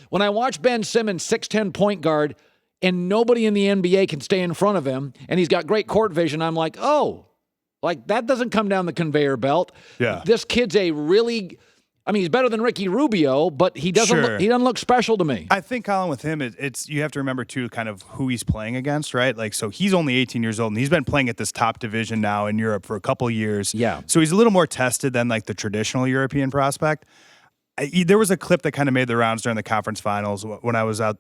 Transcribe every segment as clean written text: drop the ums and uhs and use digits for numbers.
When I watch Ben Simmons, 6'10" point guard, and nobody in the NBA can stay in front of him, and he's got great court vision, I'm like, oh, like that doesn't come down the conveyor belt. Yeah. This kid's a really, I mean, he's better than Ricky Rubio, but he doesn't look special to me. I think, Colin, with him, it's you have to remember, too, kind of who he's playing against, right? Like, so he's only 18 years old, and he's been playing at this top division now in Europe for a couple years. Yeah. So he's a little more tested than, like, the traditional European prospect. There was a clip that kind of made the rounds during the conference finals when I was out,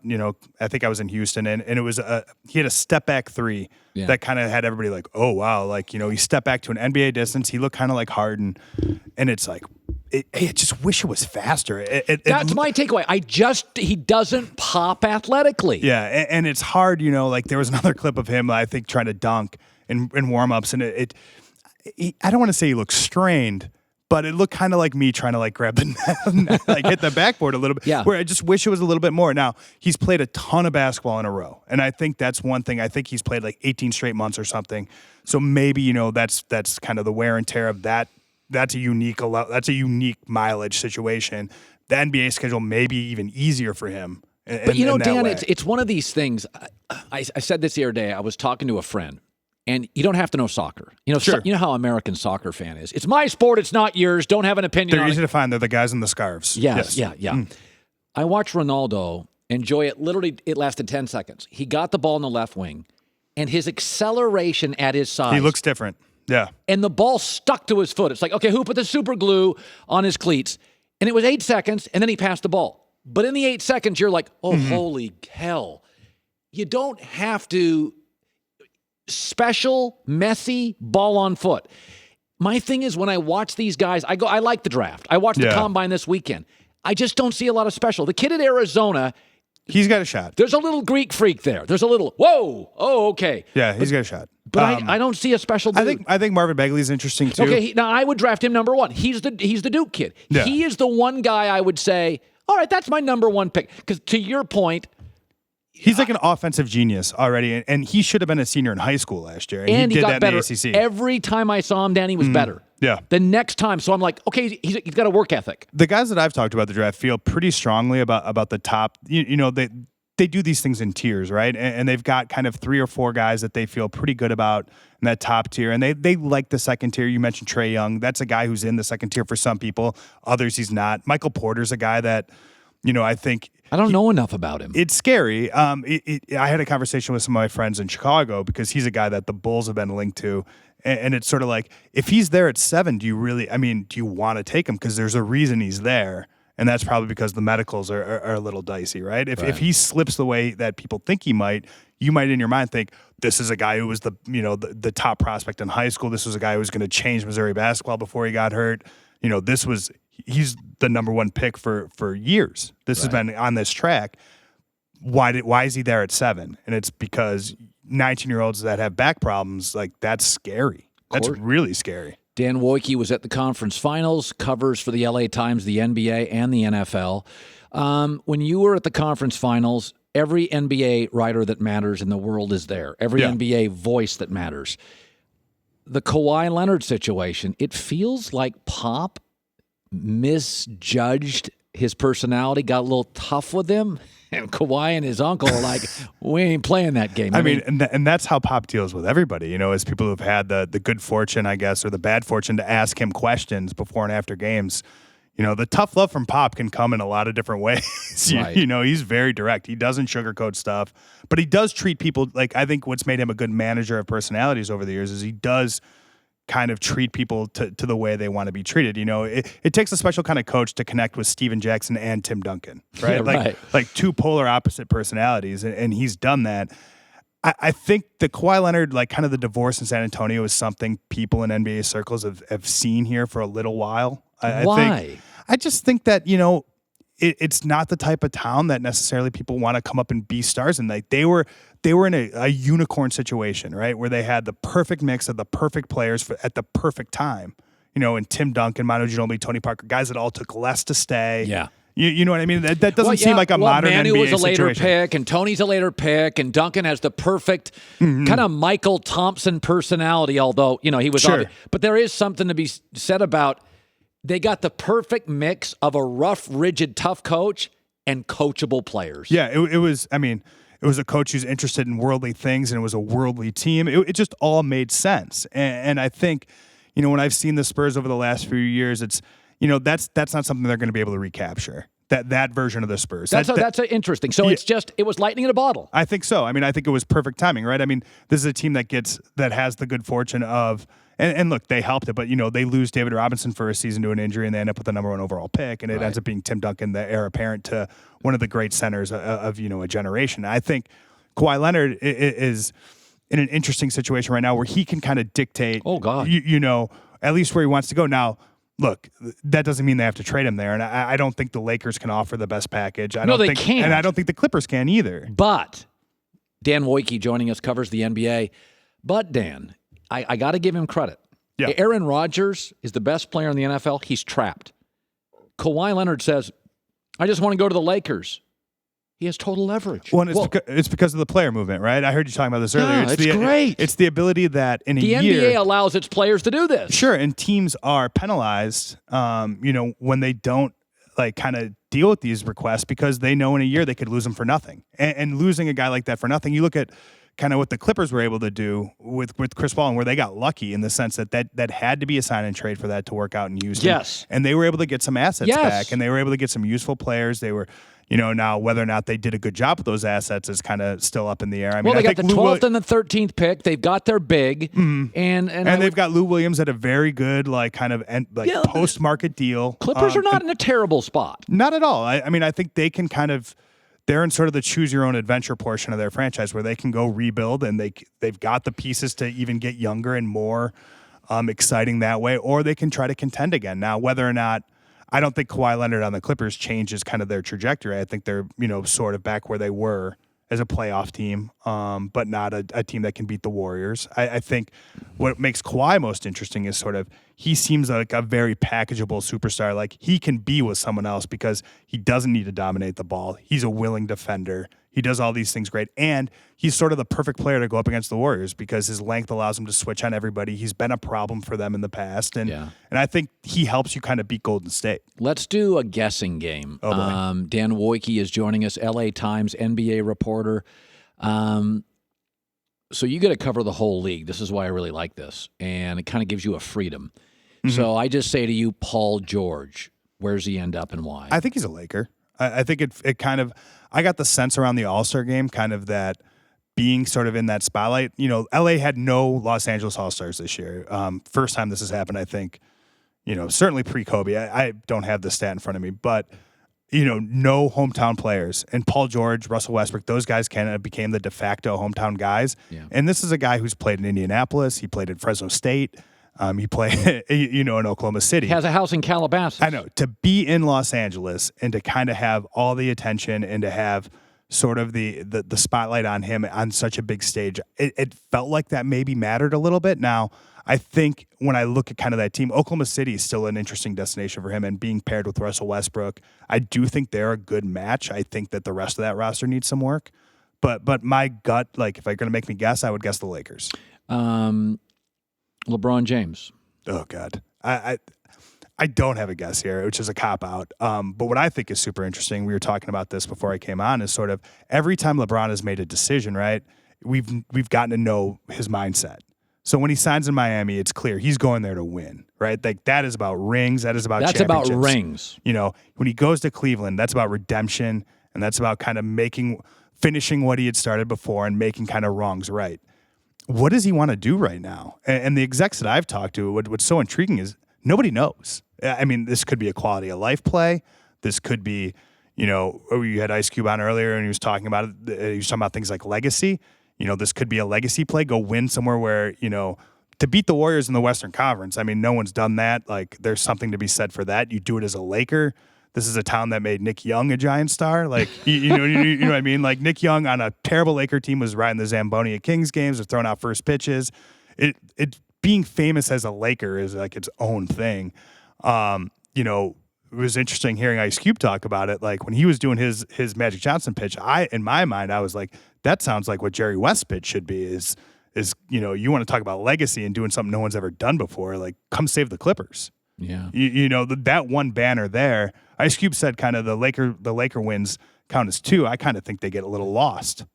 I think I was in Houston, and it was he had a step-back three that kind of had everybody like, oh, wow, like, he stepped back to an NBA distance. He looked kind of like Harden, and it's like, I just wish it was faster. That's my takeaway. He doesn't pop athletically. Yeah, and it's hard, like there was another clip of him, I think, trying to dunk in warm-ups, and I don't want to say he looked strained, but it looked kind of like me trying to like grab the net, like hit the backboard a little bit. Yeah. Where I just wish it was a little bit more. Now, he's played a ton of basketball in a row, and I think that's one thing. I think he's played like 18 straight months or something. So maybe, that's kind of the wear and tear of that. That's a unique mileage situation. The NBA schedule may be even easier for him. But Dan, it's one of these things. I said this the other day. I was talking to a friend, and you don't have to know soccer. Sure. You know how American soccer fan is. It's my sport. It's not yours. Don't have an opinion. They're on easy it. to find. They're the guys in the scarves. Yes. Yeah. I watched Ronaldo enjoy it. Literally, it lasted 10 seconds. He got the ball in the left wing, and his acceleration at his size. He looks different. Yeah. And the ball stuck to his foot. It's like, okay, who put the super glue on his cleats? And it was 8 seconds, and then he passed the ball. But in the 8 seconds, you're like, oh, holy hell. You don't have to special, messy, ball on foot. My thing is when I watch these guys, I like the draft. I watched the combine this weekend. I just don't see a lot of special. The kid at Arizona, he's got a shot. There's a little Greek freak there. There's a little, whoa, oh, okay. Yeah, he's got a shot. But I don't see a special dude. I think Marvin Bagley's interesting too. Okay, now I would draft him number one. He's the Duke kid. Yeah. He is the one guy I would say, all right, that's my number one pick. Because to your point, he's like an offensive genius already, and he should have been a senior in high school last year. And he did got that better. in the ACC. Every time I saw him, Dan, he was better. Yeah. The next time, so I'm like, okay, he's got a work ethic. The guys that I've talked about the draft feel pretty strongly about the top. They do these things in tiers, right? And they've got kind of 3 or 4 guys that they feel pretty good about in that top tier. And they like the second tier. You mentioned Trae Young. That's a guy who's in the second tier for some people. Others, he's not. Michael Porter's a guy that, I think... I don't know enough about him. It's scary. I had a conversation with some of my friends in Chicago because he's a guy that the Bulls have been linked to. And it's sort of like, if he's there at 7, do you want to take him? Because there's a reason he's there. And that's probably because the medicals are a little dicey, right? If he slips the way that people think he might, you might in your mind think this is a guy who was the top prospect in high school. This was a guy who was going to change Missouri basketball before he got hurt. He's the number one pick for years. This has been on this track. Why is he there at 7? And it's because 19-year-olds that have back problems, like that's scary. That's really scary. Dan Woike was at the conference finals, covers for the LA Times, the NBA, and the NFL. When you were at the conference finals, every NBA writer that matters in the world is there. Every NBA voice that matters. The Kawhi Leonard situation, it feels like Pop misjudged his personality, got a little tough with him, and Kawhi and his uncle are like, we ain't playing that game. I mean, and that's how Pop deals with everybody, as people who've had the good fortune, I guess, or the bad fortune to ask him questions before and after games. The tough love from Pop can come in a lot of different ways. Right. He's very direct. He doesn't sugarcoat stuff, but he does treat people like, I think what's made him a good manager of personalities over the years is he does kind of treat people to the way they want to be treated. It takes a special kind of coach to connect with Steven Jackson and Tim Duncan, right? Yeah, like two polar opposite personalities, and he's done that. I think the Kawhi Leonard, like kind of the divorce in San Antonio, is something people in NBA circles have seen here for a little while. Why? I just think that, it's not the type of town that necessarily people want to come up and be stars in. Like they were in a unicorn situation, right, where they had the perfect mix of the perfect players at the perfect time. And Tim Duncan, Manu Ginobili, Tony Parker, guys that all took less to stay. Yeah. You know what I mean? That doesn't seem like a modern Manu NBA was a later situation. pick, and Tony's a later pick, and Duncan has the perfect kind of Michael Thompson personality, although, he was obvious. But there is something to be said about they got the perfect mix of a rough, rigid, tough coach and coachable players. Yeah, it was. I mean, it was a coach who's interested in worldly things, and it was a worldly team. It just all made sense. And I think, when I've seen the Spurs over the last few years, it's, that's not something they're going to be able to recapture. That version of the Spurs. That's interesting. So it was lightning in a bottle. I think so. I mean, I think it was perfect timing, right? I mean, this is a team that has the good fortune of, and look, they helped it, but they lose David Robinson for a season to an injury, and they end up with the number 1 overall pick, and it ends up being Tim Duncan, the heir apparent to one of the great centers of a generation. I think Kawhi Leonard is in an interesting situation right now where he can kind of dictate. Oh God, at least where he wants to go now. Look, that doesn't mean they have to trade him there, and I don't think the Lakers can offer the best package. They can't. And I don't think the Clippers can either. But Dan Woike joining us covers the NBA. But Dan, I got to give him credit. Yeah. Aaron Rodgers is the best player in the NFL. He's trapped. Kawhi Leonard says, I just want to go to the Lakers. He has total leverage. Well, it's because of the player movement, right? I heard you talking about this earlier. Yeah, it's great. It's the ability that in a year... The NBA allows its players to do this. Sure, and teams are penalized, when they don't kind of deal with these requests because they know in a year they could lose them for nothing. And losing a guy like that for nothing, you look at kind of what the Clippers were able to do with Chris Paul and where they got lucky in the sense that had to be a sign and trade for that to work out in Houston. Yes. And they were able to get some assets back, and they were able to get some useful players. They were... now whether or not they did a good job with those assets is kind of still up in the air. I mean, they got the 12th and the 13th pick. They've got their big, and they've got Lou Williams at a very good post-market deal. Clippers are not in a terrible spot. Not at all. I mean, I think they can they're in sort of the choose-your-own-adventure portion of their franchise where they can go rebuild, and they've got the pieces to even get younger and more exciting that way, or they can try to contend again. Now, whether or not I don't think Kawhi Leonard on the Clippers changes kind of their trajectory. I think they're, sort of back where they were as a playoff team, but not a team that can beat the Warriors. I think what makes Kawhi most interesting is sort of he seems like a very packageable superstar. Like he can be with someone else because he doesn't need to dominate the ball. He's a willing defender. He does all these things great. And he's sort of the perfect player to go up against the Warriors because his length allows him to switch on everybody. He's been a problem for them in the past. And I think he helps you kind of beat Golden State. Let's do a guessing game. Oh, boy. Dan Woike is joining us, LA Times NBA reporter. So you get to cover the whole league. This is why I really like this. And it kind of gives you a freedom. Mm-hmm. So I just say to you, Paul George, where's he end up and why? I think he's a Laker. I think it kind of, I got the sense around the All-Star game, kind of that being sort of in that spotlight. LA had no Los Angeles All-Stars this year. First time this has happened, I think, certainly pre-Kobe. I don't have the stat in front of me, but, no hometown players. And Paul George, Russell Westbrook, those guys became the de facto hometown guys. Yeah. And this is a guy who's played in Indianapolis. He played at Fresno State. He played, in Oklahoma City. He has a house in Calabasas. I know. To be in Los Angeles and to kind of have all the attention and to have sort of the spotlight on him on such a big stage, it felt like that maybe mattered a little bit. Now, I think when I look at kind of that team, Oklahoma City is still an interesting destination for him, and being paired with Russell Westbrook, I do think they're a good match. I think that the rest of that roster needs some work. But my gut, like if I'm going to make me guess, I would guess the Lakers. LeBron James. Oh, God. I don't have a guess here, which is a cop-out. But what I think is super interesting, we were talking about this before I came on, is sort of every time LeBron has made a decision, right, we've gotten to know his mindset. So when he signs in Miami, it's clear he's going there to win, right? Like that is about rings. That is about championships. That's about rings. When he goes to Cleveland, that's about redemption, and that's about kind of finishing what he had started before and making kind of wrongs right. What does he want to do right now? And the execs that I've talked to, what's so intriguing is nobody knows. I mean, this could be a quality of life play. This could be, you had Ice Cube on earlier and he was talking about it. He was talking about things like legacy. This could be a legacy play. Go win somewhere where, to beat the Warriors in the Western Conference. I mean, no one's done that. Like, there's something to be said for that. You do it as a Laker. This is a town that made Nick Young a giant star. Like, you know what I mean? Like, Nick Young on a terrible Laker team was riding the Zamboni at Kings games, was throwing out first pitches. It being famous as a Laker is like its own thing. It was interesting hearing Ice Cube talk about it. Like, when he was doing his Magic Johnson pitch, in my mind, I was like, that sounds like what Jerry West's pitch should be is you want to talk about legacy and doing something no one's ever done before. Like, come save the Clippers. Yeah. You know, that one banner there, Ice Cube said kind of the Laker wins count as 2. I kind of think they get a little lost.